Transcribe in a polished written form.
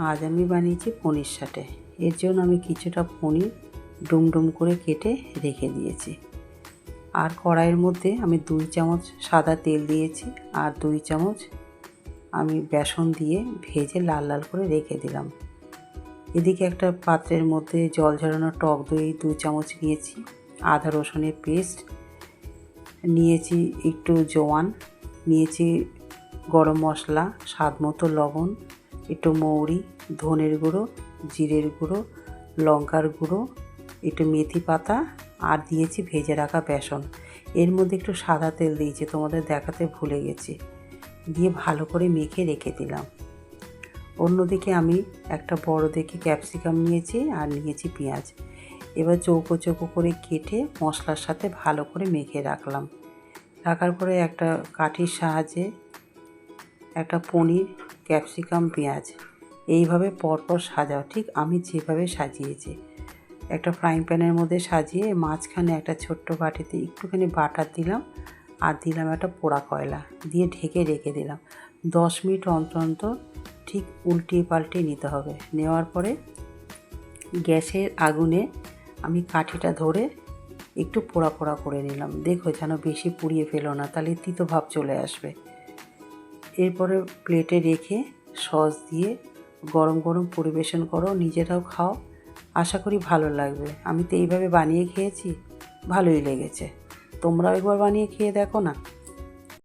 আজ আমি বানিয়েছি পনির সাটে। এর জন্য আমি কিছুটা পনির ডুমডুম করে কেটে রেখে দিয়েছি। আর কড়াইয়ের মধ্যে আমি 2 চামচ সাদা তেল দিয়েছি আর 2 চামচ আমি বেসন দিয়ে ভেজে লাল লাল করে রেখে দিলাম। এদিকে একটা পাত্রের মধ্যে জল ঝরানো টক দই 2 চামচ নিয়েছি, আদা রসুনের পেস্ট নিয়েছি, একটু জোয়ান নিয়েছি, গরম মশলা, স্বাদ মতো লবণ, একটু মৌরি, ধনের গুঁড়ো, জিরের গুঁড়ো, লঙ্কার গুঁড়ো, একটু মেথি পাতা আর দিয়েছি ভেজে রাখা বেসন। এর মধ্যে একটু সাদা তেল দিয়েছি, তোমাদের দেখাতে ভুলে গেছি। দিয়ে ভালো করে মেখে রেখে দিলাম। অন্যদিকে আমি একটা বড় দেখে ক্যাপসিকাম নিয়েছি আর নিয়েছি পেঁয়াজ। এবার চৌকো চৌকো করে কেটে মশলার সাথে ভালো করে মেখে রাখলাম। রাখার পরে একটা কাঠির সাহায্যে একটা পনির, ক্যাপসিকাম, পেঁয়াজ এইভাবে পরপর সাজাও, ঠিক আমি যেভাবে সাজিয়েছি। একটা ফ্রাইং প্যানের মধ্যে সাজিয়ে মাঝখানে একটা ছোট্ট বাটিতে একটুখানি বাটার দিলাম আর দিলাম একটা পোড়া কয়লা, দিয়ে ঢেকে রেখে দিলাম। 10 মিনিট অন্তর অন্তর ঠিক উল্টিয়ে পাল্টিয়ে নিতে হবে। নেওয়ার পরে গ্যাসের আগুনে আমি কাঠিটা ধরে একটু পোড়া পোড়া করে নিলাম। দেখো যেন বেশি পুড়িয়ে ফেলো না, তাহলে তিতো ভাব চলে আসবে। এরপরে প্লেটে রেখে সস দিয়ে গরম গরম পরিবেশন করো, নিজেরাও খাও, আশা করি ভালো লাগবে। আমি তো এইভাবে বানিয়ে খেয়েছি, ভালোই লেগেছে। তোমরাও একবার বানিয়ে খেয়ে দেখো না।